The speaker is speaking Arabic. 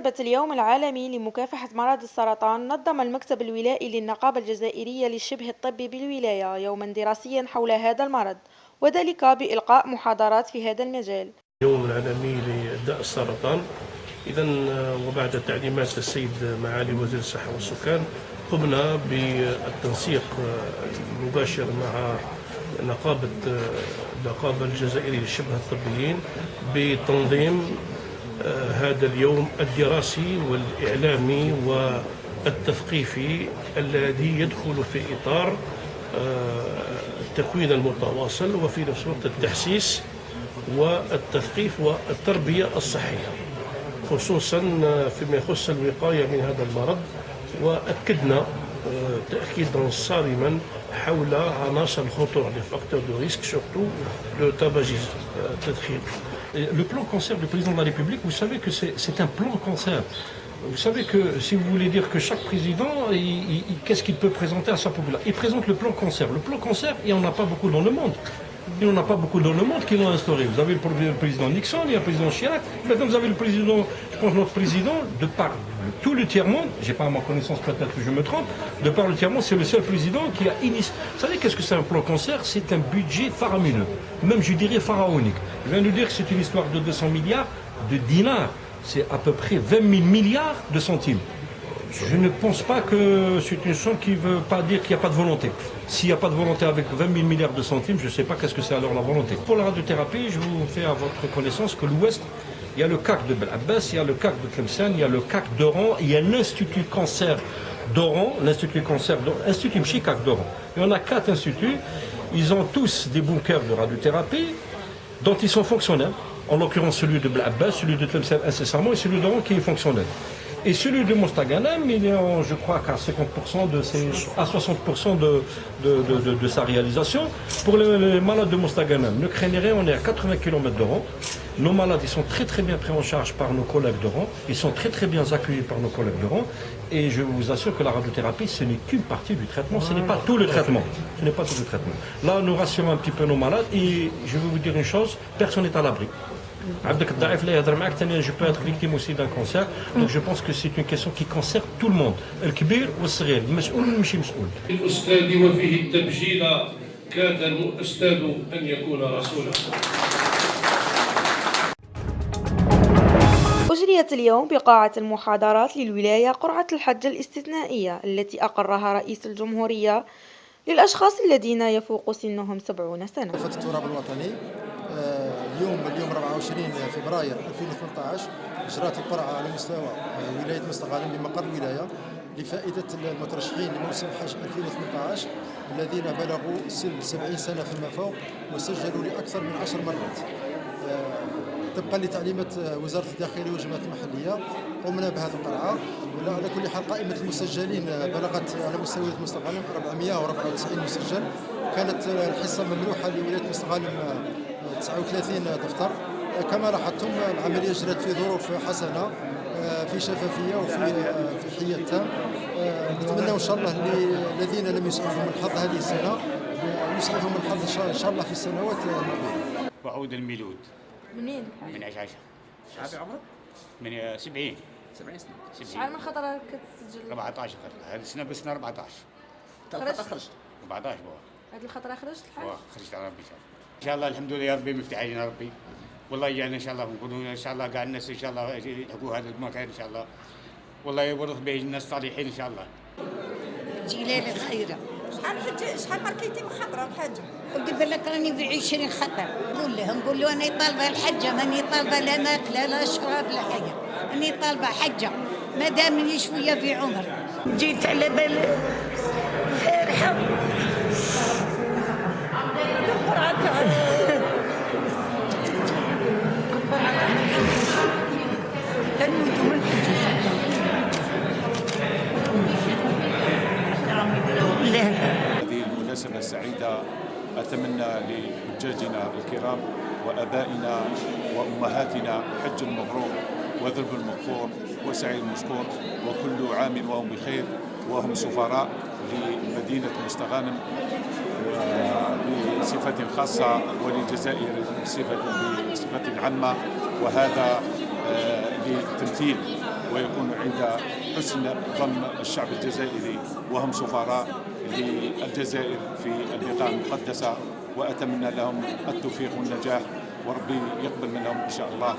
بمناسبة اليوم العالمي لمكافحة مرض السرطان، نظم المكتب الولائي للنقابة الجزائرية للشبه الطبي بالولاية يوما دراسيا حول هذا المرض، وذلك بإلقاء محاضرات في هذا المجال. اليوم العالمي لداء السرطان. إذا وبعد تعليمات السيد معالي وزير الصحة والسكان قمنا بالتنسيق المباشر مع النقابة الجزائرية للشبه الطبيين بتنظيم هذا اليوم الدراسي والإعلامي والتثقيفي الذي يدخل في إطار التكوين المتواصل وفي نفس الوقت التحسيس والتثقيف والتربية الصحية، خصوصا فيما يخص الوقاية من هذا المرض. وأكدنا تأكيدا صارما حول عناصر الخطورة les facteurs de risque, surtout le tabagisme, التدخين. Le plan cancer du président de la République, vous savez que c'est un plan cancer. Vous savez que si vous voulez dire que chaque président, qu'est-ce qu'il peut présenter à sa population? Il présente le plan cancer. Le plan cancer, il n'y en a pas beaucoup dans le monde. Il n'y en a pas beaucoup dans le monde qui l'ont instauré. Vous avez le président Nixon, il y a le président Chirac. Maintenant, vous avez le président, je pense notre président, de par tout le tiers-monde, je n'ai pas à ma connaissance, peut-être que je me trompe, de par le tiers-monde, c'est le seul président qui a initié. Vous savez qu'est-ce que c'est un plan cancer? C'est un budget faramineux, même je dirais pharaonique. Je viens de dire que c'est une histoire de 200 milliards de dinars. C'est à peu près 20 000 milliards de centimes. Je ne pense pas que c'est une somme qui ne veut pas dire qu'il n'y a pas de volonté. S'il n'y a pas de volonté avec 20 000 milliards de centimes, je ne sais pas qu'est-ce que c'est alors la volonté. Pour la radiothérapie, je vous fais à votre connaissance que l'Ouest, il y a le CAC de Bel Abbas, il y a le CAC de Tlemcen, il y a le CAC d'Oran, il y a l'Institut Cancer d'Oran, Institut Mchikak d'Oran. Il y en a 4 instituts, ils ont tous des bunkers de radiothérapie dont ils sont fonctionnels. En l'occurrence celui de Bel Abbas, celui de Tlemcen incessamment et celui d'Oran qui est fonctionnel. Et celui de Mostaganem, il est je crois qu'à 50% à 60% de sa réalisation. Pour les malades de Mostaganem, ne craignez rien, on est à 80 km d'Oran. Nos malades, ils sont très très bien pris en charge par nos collègues d'Oran. Ils sont très très bien accueillis par nos collègues d'Oran. Et je vous assure que la radiothérapie, ce n'est qu'une partie du traitement, ce n'est pas tout le traitement. Ce n'est pas tout le traitement. Là, nous rassurons un petit peu nos malades et je vais vous dire une chose, personne n'est à l'abri. Je peux être victime aussi d'un cancer, donc je pense que c'est une question qui concerne tout le monde. الكبير والصغير المسؤول والمش مسؤول. الأستاذ وفيه التبجيل كاد الأستاذ أن يكون رسولا. أجريت اليوم بقاعة المحاضرات للولاية قرعة الحج الاستثنائية التي أقرها رئيس الجمهورية للأشخاص الذين يفوق سنهم 70 سنة. التراب الوطني اليوم 24 فبراير 2018 اجرات القرعه على مستوى ولايه مستغانم بمقر الولايه لفائده المترشحين لموسم الحج 2018 الذين بلغوا سن 70 سنه فيما فوق وسجلوا لاكثر من 10 مرات. طبقا لتعليمات وزاره الداخليه والجمعيات المحليه قمنا بهذه القرعه. على كل حال قائمه المسجلين بلغت على مستوى ولايه مستغانم 494 مسجل. كانت الحصه ممنوحه لولايه مستغانم 39 دفتر. كما لاحظتم العمليه جرت في ظروف حسنه، في شفافيه وفي حياد تام. نتمنى ان شاء الله الذين لم يسعفهم الحظ هذه السنه يسعفهم الحظ ان شاء الله في السنوات المقبله. وعود الميلود. منين؟ من عشعشة. شعبي عمرك؟ من 70. 70 سنة. شحال من خطرة كتسجل؟ 14 خطرة، هذه السنة بس 14. خرجت؟ 14 بوا. هذه الخطرة خرجت الحاج؟ خرجت على ربي إن شاء الله. الحمد لله يا ربي مفتح علينا ربي. والله يعني إن شاء الله نكونوا إن شاء الله كاع الناس إن شاء الله يحبوا هذا المكان إن شاء الله. والله يورث به الناس الصالحين إن شاء الله. جلالة خيرة. شحال ماركيتي من خطرة الحاجة؟ قلت بالك راني في 20 خطرة. نقول له أنا طالبة الحجة، ماني طالبة لا ماكلة لا شراب لا حاجة. أنا طالبة حجة ما دامني شوية في عمر. جيت على بال فرحة. هذه المناسبة السعيدة أتمنى لحجاجنا الكرام وأبائنا وأمهاتنا حج مبروك وذنب المغفور وسعي المشكور، وكل عام وهم بخير، وهم سفراء لمدينة مستغانم بصفة خاصة وللجزائر بصفة عامة، وهذا لتمثيل ويكونوا عند حسن ظن الشعب الجزائري، وهم سفراء للجزائر في البقاع المقدسة، وأتمنى لهم التوفيق والنجاح وربي يقبل منهم إن شاء الله.